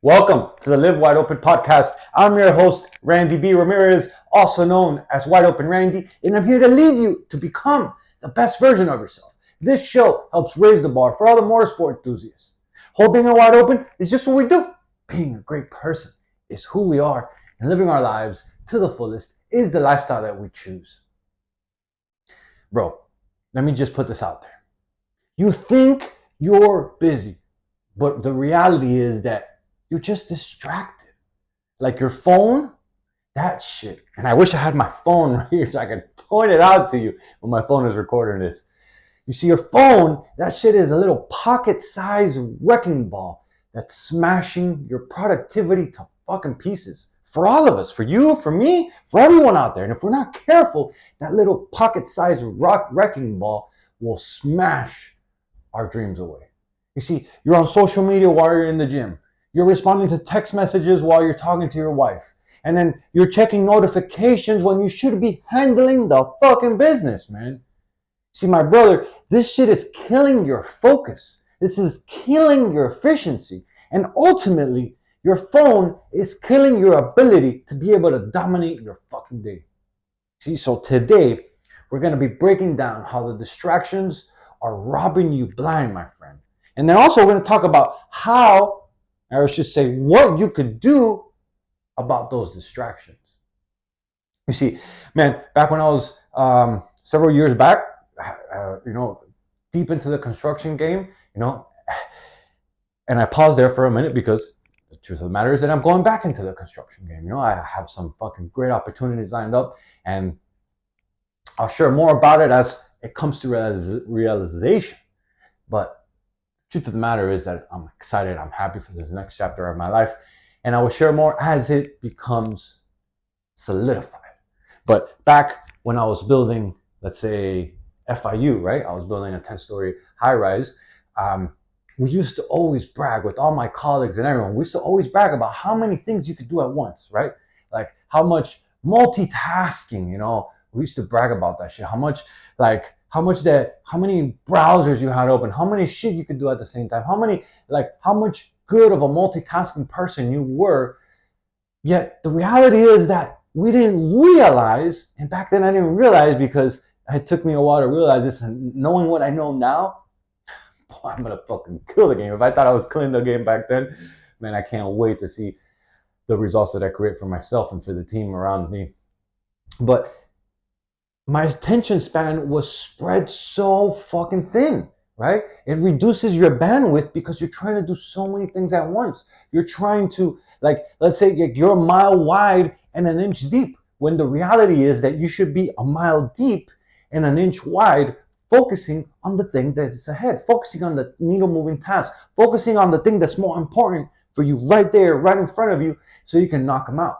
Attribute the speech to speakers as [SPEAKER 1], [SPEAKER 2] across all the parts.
[SPEAKER 1] Welcome to the Live Wide Open podcast. I'm your host, Randy B. Ramirez, also known as Wide Open Randy, and I'm here to lead you to become the best version of yourself. This show helps raise the bar for all the motorsport enthusiasts. Holding it wide open is just what we do. Being a great person is who we are, and living our lives to the fullest is the lifestyle that we choose. Bro, let me just put this out there. You think you're busy, but the reality is that you're just distracted. Like your phone, that shit. And I wish I had my phone right here so I could point it out to you when my phone is recording this. You see, your phone, that shit is a little pocket-sized wrecking ball that's smashing your productivity to fucking pieces. For all of us, for you, for me, for everyone out there. And if we're not careful, that little pocket-sized wrecking ball will smash our dreams away. You see, you're on social media while you're in the gym. You're responding to text messages while you're talking to your wife. And then you're checking notifications when you should be handling the fucking business, man. See, my brother, this shit is killing your focus. This is killing your efficiency. And ultimately, your phone is killing your ability to be able to dominate your fucking day. See, so today, we're going to be breaking down how the distractions are robbing you blind, my friend. And then also, we're going to talk about how, or I should say, what you could do about those distractions. You see, man, back when I was several years back, deep into the construction game, and I paused there for a minute because the truth of the matter is that I'm going back into the construction game. I have some fucking great opportunities lined up, and I'll share more about it as it comes to realization. But the truth of the matter is that I'm excited. I'm happy for this next chapter of my life, and I will share more as it becomes solidified. But back when I was building, let's say, FIU, right? I was building a 10-story high-rise. We used to always brag with all my colleagues and everyone. We used to always brag about how many things you could do at once, right? Like how much multitasking, we used to brag about that shit. How many browsers you had open, how many shit you could do at the same time, how much good of a multitasking person you were. Yet the reality is that we didn't realize, and back then I didn't realize because it took me a while to realize this, and knowing what I know now, boy, I'm gonna fucking kill the game. If I thought I was killing the game back then, man, I can't wait to see the results that I create for myself and for the team around me. But my attention span was spread so fucking thin, right? It reduces your bandwidth because you're trying to do so many things at once. You're trying to, let's say you're a mile wide and an inch deep, when the reality is that you should be a mile deep and an inch wide, focusing on the thing that's ahead, focusing on the needle moving task, focusing on the thing that's more important for you right there, right in front of you, so you can knock them out,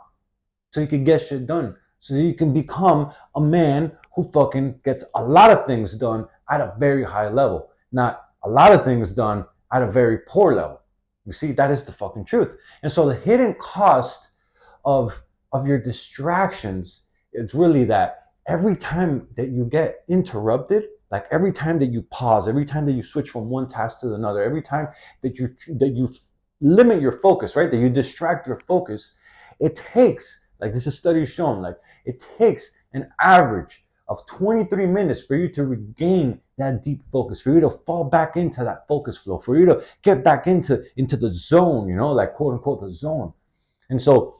[SPEAKER 1] so you can get shit done, so you can become a man who fucking gets a lot of things done at a very high level, not a lot of things done at a very poor level. You see, that is the fucking truth. And so the hidden cost of your distractions, it's really that every time that you get interrupted, like every time that you pause, every time that you switch from one task to another, every time that you limit your focus, right? That you distract your focus, it takes, like this is study shown, like it takes an average of 23 minutes for you to regain that deep focus, for you to fall back into that focus flow, for you to get back into the zone, like quote unquote the zone. And so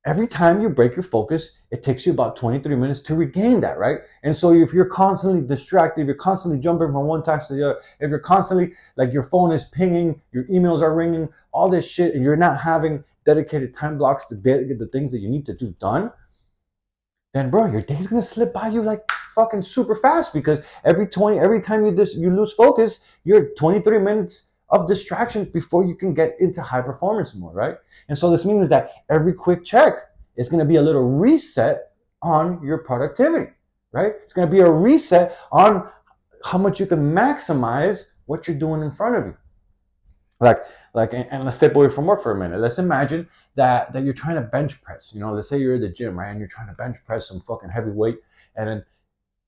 [SPEAKER 1] every time you break your focus, it takes you about 23 minutes to regain that, right? And so if you're constantly distracted, if you're constantly jumping from one task to the other, if you're constantly, like your phone is pinging, your emails are ringing, all this shit, and you're not having dedicated time blocks to get the things that you need to do done, then bro, your day's gonna slip by you like fucking super fast, because every time you lose focus, you're 23 minutes of distraction before you can get into high performance mode, right? And so this means that every quick check is gonna be a little reset on your productivity, right? It's gonna be a reset on how much you can maximize what you're doing in front of you. And let's step away from work for a minute. Let's imagine that you're trying to bench press. Let's say you're at the gym, right, and you're trying to bench press some fucking heavy weight, and then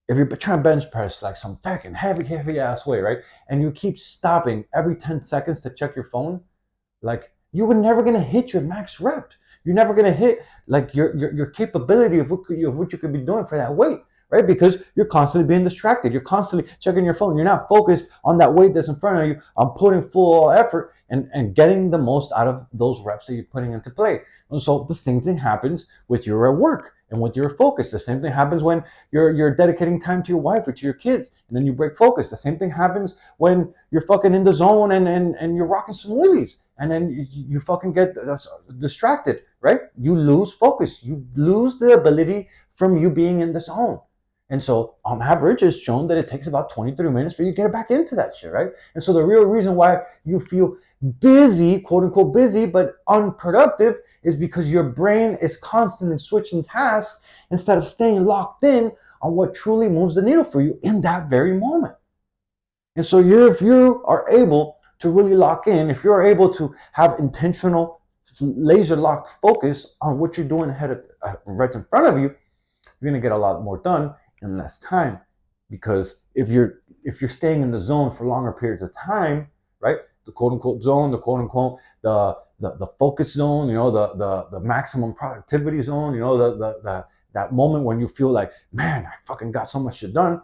[SPEAKER 1] if you're trying to bench press like some fucking heavy ass weight, right, and you keep stopping every 10 seconds to check your phone, like you were never going to hit your max rep. You're never going to hit like your capability of what you could be doing for that weight, right? Because you're constantly being distracted. You're constantly checking your phone. You're not focused on that weight that's in front of you, on putting full effort and getting the most out of those reps that you're putting into play. And so the same thing happens with your work and with your focus. The same thing happens when you're dedicating time to your wife or to your kids, and then you break focus. The same thing happens when you're fucking in the zone and you're rocking some wheelies, and then you fucking get distracted, right? You lose focus. You lose the ability from you being in the zone. And so on average, it's shown that it takes about 23 minutes for you to get back into that shit, right? And so the real reason why you feel busy, quote unquote busy, but unproductive is because your brain is constantly switching tasks instead of staying locked in on what truly moves the needle for you in that very moment. And so if you are able to really lock in, if you're able to have intentional, laser locked focus on what you're doing ahead of, right in front of you, you're gonna get a lot more done in less time. Because if you're staying in the zone for longer periods of time, right? The quote unquote zone, the quote unquote the focus zone, the maximum productivity zone, that moment when you feel like, man, I fucking got so much shit done,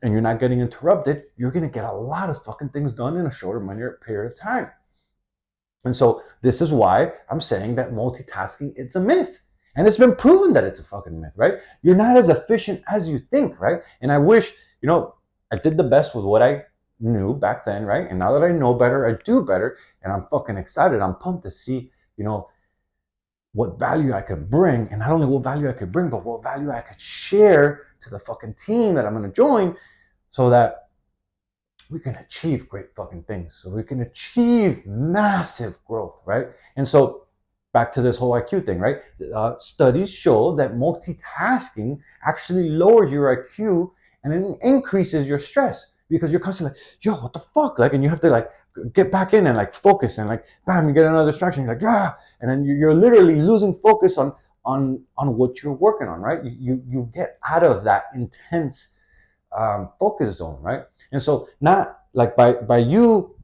[SPEAKER 1] and you're not getting interrupted, you're gonna get a lot of fucking things done in a shorter period of time. And so this is why I'm saying that multitasking, it's a myth. And it's been proven that it's a fucking myth, right? You're not as efficient as you think, right? And I wish, I did the best with what I knew back then, right? And now that I know better, I do better. And I'm fucking excited. I'm pumped to see, what value I could bring. And not only what value I could bring, but what value I could share to the fucking team that I'm going to join, so that we can achieve great fucking things. So we can achieve massive growth, right? And so back to this whole IQ thing, right? Studies show that multitasking actually lowers your IQ and it increases your stress, because you're constantly like, yo, what the fuck? Like, and you have to like get back in and like focus, and like, bam, you get another distraction. You're like, yeah, and then you're literally losing focus on what you're working on, right? You get out of that intense focus zone, right? And so not like by you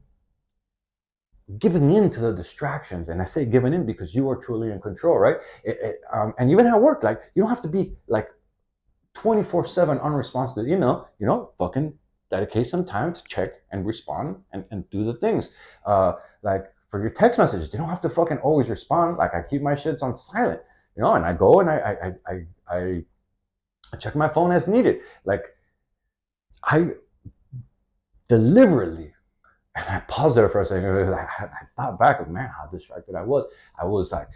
[SPEAKER 1] giving in to the distractions, and I say giving in because you are truly in control, right? And even at work, like, you don't have to be like 24/7 unresponsive to email. Fucking dedicate some time to check and respond and do the things. Like for your text messages, you don't have to fucking always respond. Like, I keep my shits on silent, and I go and I check my phone as needed. Like, I deliberately, and I paused there for a second. I thought back, man, how distracted I was. I was like,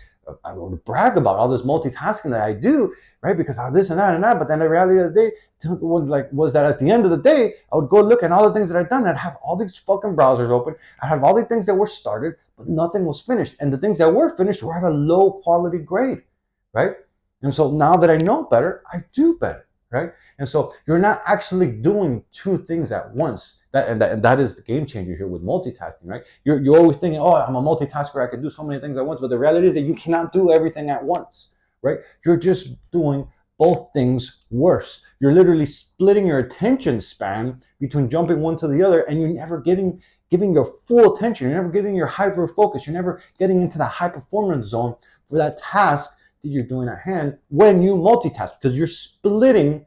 [SPEAKER 1] I would brag about all this multitasking that I do, right? Because I this and that and that. But then the reality of the day was that at the end of the day, I would go look at all the things that I'd done. I'd have all these fucking browsers open. I have all the things that were started, but nothing was finished. And the things that were finished were at a low quality grade, right? And so now that I know better, I do better, right? And so you're not actually doing two things at once. That is the game changer here with multitasking, right? You're always thinking, oh, I'm a multitasker, I can do so many things at once. But the reality is that you cannot do everything at once, right? You're just doing both things worse. You're literally splitting your attention span between jumping one to the other, and you're never giving your full attention. You're never getting your hyper focus. You're never getting into the high performance zone for that task that you're doing at hand when you multitask, because you're splitting.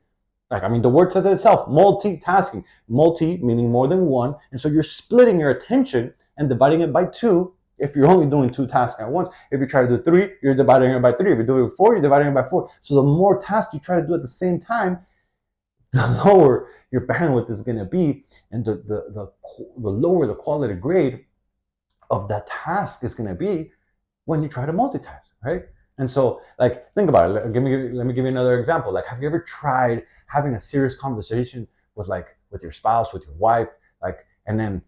[SPEAKER 1] Like, I mean, the word says it itself, multitasking. Multi meaning more than one. And so you're splitting your attention and dividing it by two if you're only doing two tasks at once. If you try to do three, you're dividing it by three. If you're doing four, you're dividing it by four. So the more tasks you try to do at the same time, the lower your bandwidth is going to be, and the lower the quality grade of that task is going to be when you try to multitask, right? And so, like, think about it. Let me give you another example. Like, have you ever tried having a serious conversation with your spouse, with your wife, like, and then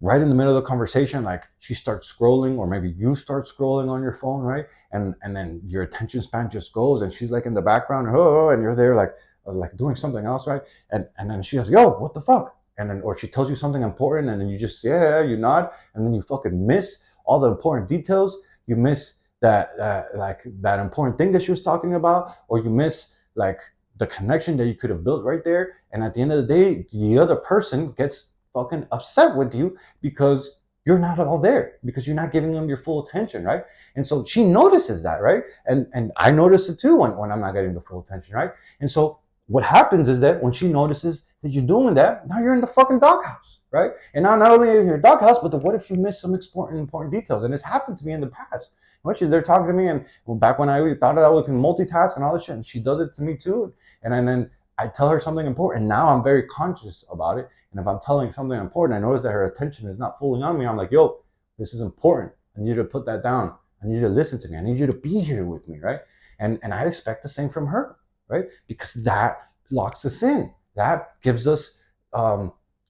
[SPEAKER 1] right in the middle of the conversation, like, she starts scrolling, or maybe you start scrolling on your phone, right? And then your attention span just goes, and she's like in the background, oh, and you're there like doing something else, right? And then she goes, yo, what the fuck? And then, or she tells you something important, and then you just, yeah, you nod, and then you fucking miss all the important details. You miss that important thing that she was talking about, or you miss like the connection that you could have built right there. And at the end of the day, the other person gets fucking upset with you because you're not all there because you're not giving them your full attention, right? And so she notices that, right? And I notice it too when I'm not getting the full attention, right? And so what happens is that when she notices that you're doing that, now you're in the fucking doghouse, right? And now not only are you in your doghouse, but what if you miss some important details? And it's happened to me in the past. When she's there talking to me, and back when I thought that I could multitask and all this shit, and she does it to me too. And then I tell her something important. Now I'm very conscious about it. And if I'm telling something important, I notice that her attention is not fully on me. I'm like, yo, this is important. I need you to put that down. I need you to listen to me. I need you to be here with me, right? And I expect the same from her, right? Because that locks us in. That gives us,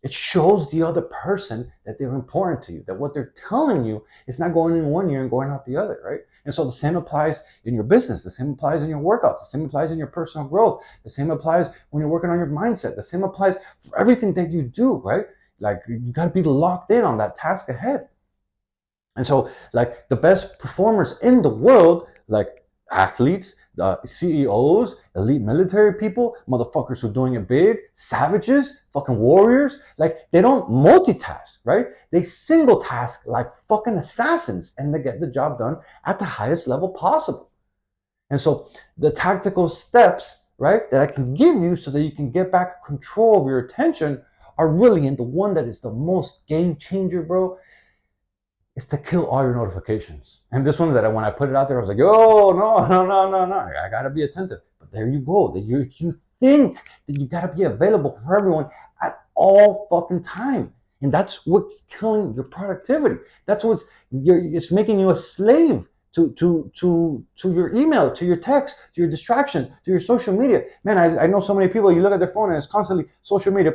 [SPEAKER 1] it shows the other person that they're important to you, that what they're telling you is not going in one ear and going out the other, right? And so the same applies in your business, the same applies in your workouts, the same applies in your personal growth, the same applies when you're working on your mindset, the same applies for everything that you do, right? Like you got to be locked in on that task ahead. And so, like the best performers in the world, like athletes, the CEOs, elite military people, motherfuckers who are doing it big, savages, fucking warriors, like they don't multitask, right? They single task like fucking assassins and they get the job done at the highest level possible. And so the tactical steps, right, that I can give you so that you can get back control of your attention are really in the one that is the most game changer, bro, is to kill all your notifications. And this one that when I put it out there, I was like, oh, no. I gotta be attentive. But there you go. That you think that you gotta be available for everyone at all fucking time. And that's what's killing your productivity. That's what's it's making you a slave to your email, to your text, to your distraction, to your social media. Man, I know so many people, you look at their phone and it's constantly social media,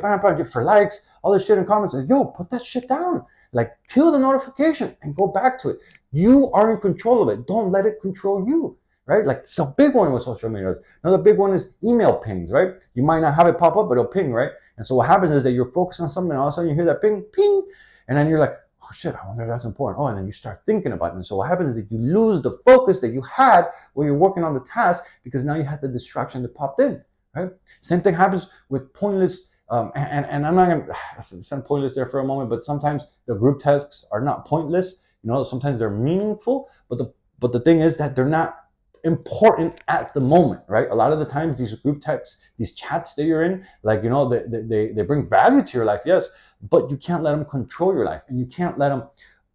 [SPEAKER 1] for likes, all this shit in comments. And, yo, put that shit down. Like, kill the notification and go back to it. You are in control of it. Don't let it control you, right? Like, it's a big one with social media. Another big one is email pings, right? You might not have it pop up, but it'll ping, right? And so what happens is that you're focused on something and all of a sudden you hear that ping, ping, and then you're like, oh shit, I wonder if that's important. Oh, and then you start thinking about it. And so what happens is that you lose the focus that you had when you're working on the task because now you had the distraction that popped in, right? Same thing happens with pointless and I'm not going to send pointless there for a moment, but sometimes the group tasks are not pointless. You know, sometimes they're meaningful, but the thing is that they're not important at the moment, right? A lot of the times these group texts, these chats that you're in, like, you know, they bring value to your life, yes, but you can't let them control your life and you can't let them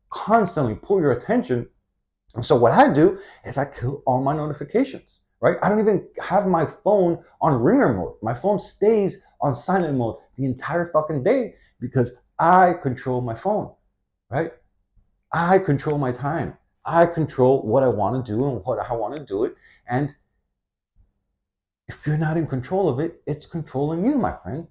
[SPEAKER 1] constantly pull your attention. And so what I do is I kill all my notifications, right? I don't even have my phone on ringer mode. My phone stays on silent mode the entire fucking day because I control my phone, right? I control my time. I control what I want to do and what I want to do it. And if you're not in control of it, it's controlling you, my friend.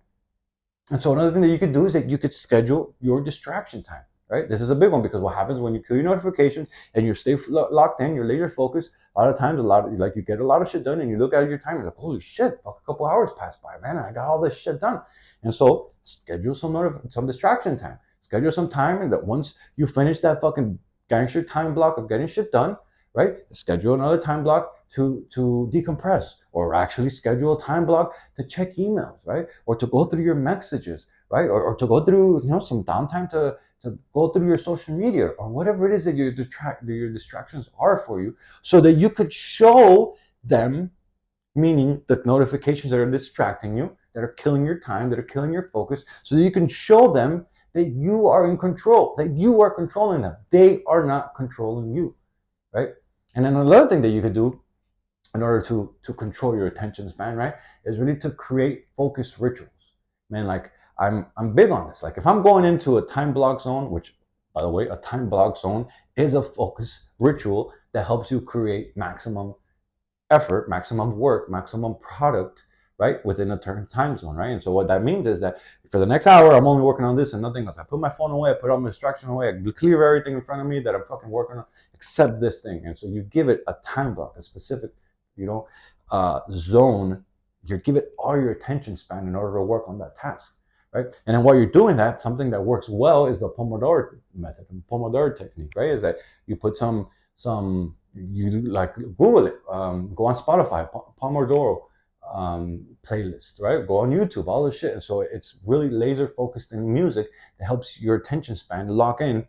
[SPEAKER 1] And so another thing that you could do is that you could schedule your distraction time, right? This is a big one because what happens when you kill your notifications and you stay locked in, you're laser focused. A lot of times, like you get a lot of shit done, and you look at your time, you're like, holy shit, a couple hours passed by, man, and I got all this shit done. And so schedule some distraction time. Schedule some time, and that once you finish that fucking gangster time block of getting shit done, right? Schedule another time block to decompress, or actually schedule a time block to check emails, right? Or to go through your messages, right? Or to go through, you know, some downtime to go through your social media or whatever it is that your distractions are for you, so that you could show them, meaning the notifications that are distracting you, that are killing your time, that are killing your focus, so that you can show them that you are in control, that you are controlling them. They are not controlling you, right? And then another thing that you could do in order to control your attention span, right, is really to create focus rituals. Man, like I'm big on this. Like if I'm going into a time block zone, which by the way, a time block zone is a focus ritual that helps you create maximum effort, maximum work, maximum product, right, within a certain time zone, right? And so what that means is that for the next hour, I'm only working on this and nothing else. I put my phone away, I put all my distraction away, I clear everything in front of me that I'm fucking working on, except this thing. And so you give it a time block, a specific, you know, zone. You give it all your attention span in order to work on that task, right? And then while you're doing that, something that works well is the Pomodoro method, Pomodoro technique, right? Is that you put some you like Google it, go on Spotify, Pomodoro playlist, right? Go on YouTube, all this shit. And so it's really laser focused in music that helps your attention span lock in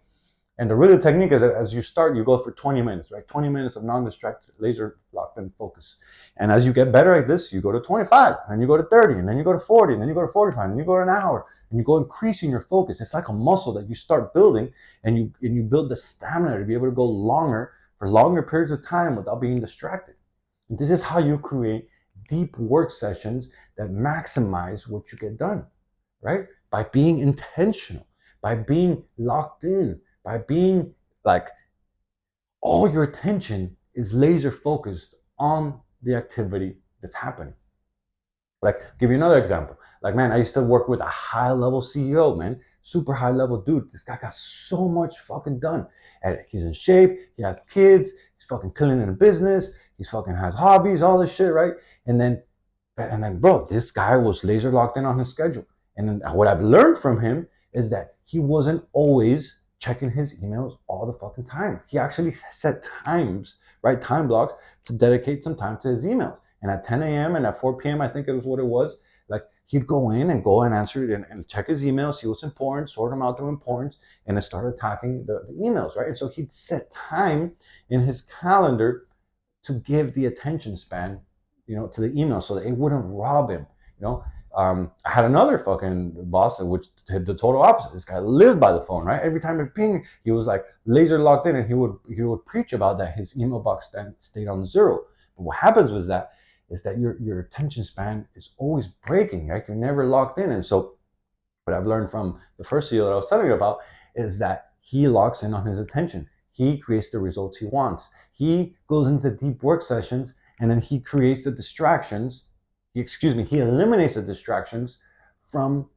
[SPEAKER 1] And the really technique is that as you start, you go for 20 minutes, right? 20 minutes of non-distracted, laser locked in focus. And as you get better at this, you go to 25, and you go to 30, and then you go to 40, and then you go to 45, and you go to an hour, and you go increasing your focus. It's like a muscle that you start building, and you build the stamina to be able to go longer for longer periods of time without being distracted. And this is how you create deep work sessions that maximize what you get done, right? By being intentional, by being locked in, by being like all your attention is laser focused on the activity that's happening. Like, give you another example. Like, man, I used to work with a high level CEO, man, super high level dude. This guy got so much fucking done. And he's in shape, he has kids, he's fucking killing in business, he's fucking has hobbies, all this shit, right? And then, bro, this guy was laser locked in on his schedule. And then what I've learned from him is that he wasn't always checking his emails all the fucking time. He actually set times, right? Time blocks to dedicate some time to his emails. And at 10 a.m. and at 4 p.m., I think it was what it was, like he'd go in and answer it and check his emails, see what's important, sort them out to importance, and then start attacking the emails, right? And so he'd set time in his calendar to give the attention span, to the email so that it wouldn't rob him, I had another fucking boss which did the total opposite. This guy lived by the phone, right? Every time it pinged, he was like laser locked in, and he would preach about that his email box stayed on zero. But what happens is that your attention span is always breaking, right? You're never locked in. And so what I've learned from the first CEO that I was telling you about is that he locks in on his attention. He creates the results he wants. He goes into deep work sessions, and then he creates the distractions. He eliminates the distractions from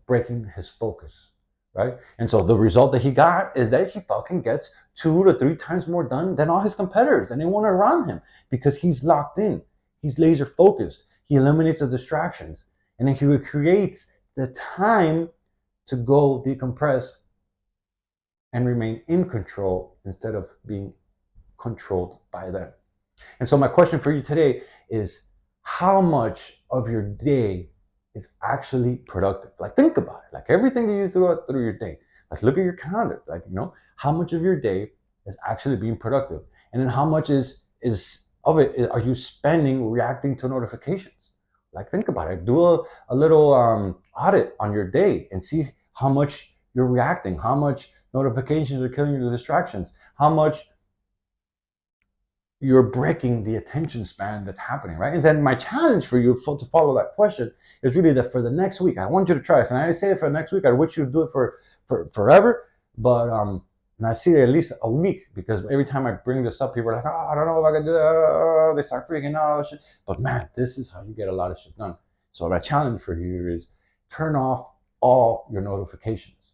[SPEAKER 1] breaking his focus, right? And so the result that he got is that he fucking gets 2 to 3 times more done than all his competitors, and anyone around him, because he's locked in. He's laser focused. He eliminates the distractions, and then he creates the time to go decompress and remain in control instead of being controlled by them. And so my question for you today is, how much of your day is actually productive? Like, think about it. Like, everything that you do through your day. Like, look at your calendar. Like, how much of your day is actually being productive? And then how much of it are you spending reacting to notifications? Like, think about it. Do a little audit on your day and see how much you're reacting, how much notifications are killing you, the distractions, how much you're breaking the attention span that's happening, right? And then my challenge for you to follow that question is really that for the next week, I want you to try this. And I say it for the next week. I wish you would do it for forever, but and I see it at least a week, because every time I bring this up, people are like, oh, I don't know if I can do that. They start freaking out, all this shit. But man, this is how you get a lot of shit done. So my challenge for you is turn off all your notifications.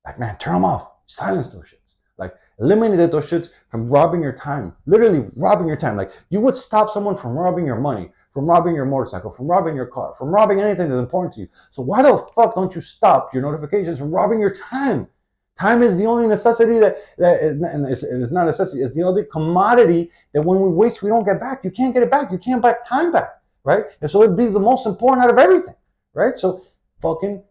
[SPEAKER 1] Like, man, turn them off. Silence those shits. Like, eliminate those shits from robbing your time. Literally robbing your time. Like, you would stop someone from robbing your money, from robbing your motorcycle, from robbing your car, from robbing anything that's important to you. So why the fuck don't you stop your notifications from robbing your time? Time is the only necessity and it's not necessity. It's the only commodity that when we waste, we don't get back. You can't get it back. You can't buy time back, right? And so it'd be the most important out of everything, right? So fucking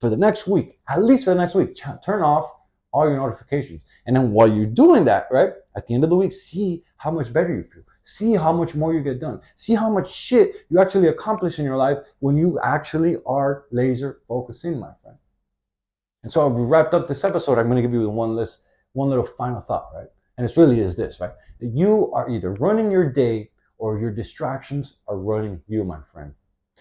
[SPEAKER 1] for the next week, at least for the next week, turn off all your notifications. And then while you're doing that, right, at the end of the week, see how much better you feel. See how much more you get done. See how much shit you actually accomplish in your life when you actually are laser focusing, my friend. And so we wrapped up this episode. I'm going to give you one little final thought, right? And it really is this, right? That you are either running your day or your distractions are running you, my friend.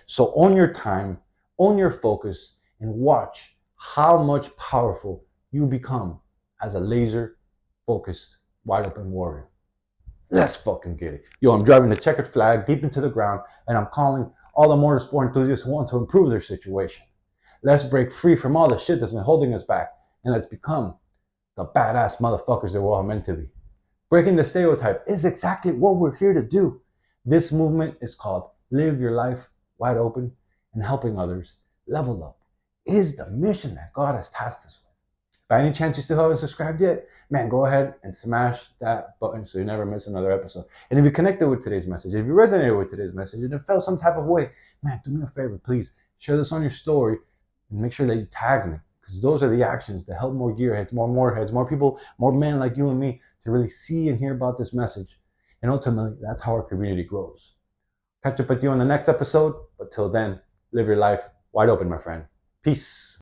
[SPEAKER 1] So own your time, own your focus, and watch how much powerful you become as a laser focused, wide open warrior. Let's fucking get it. Yo, I'm driving the checkered flag deep into the ground, and I'm calling all the motorsport enthusiasts who want to improve their situation. Let's break free from all the shit that's been holding us back, and let's become the badass motherfuckers that we're all meant to be. Breaking the stereotype is exactly what we're here to do. This movement is called Live Your Life Wide Open, and helping others level up is the mission that God has tasked us with. By any chance you still haven't subscribed yet, man, go ahead and smash that button so you never miss another episode. And if you connected with today's message, if you resonated with today's message, and it felt some type of way, man, do me a favor, please share this on your story and make sure that you tag me. because those are the actions that help more gearheads, more moreheads, more people, more men like you and me to really see and hear about this message. And ultimately, that's how our community grows. Catch up with you on the next episode. But till then, live your life wide open, my friend. Peace.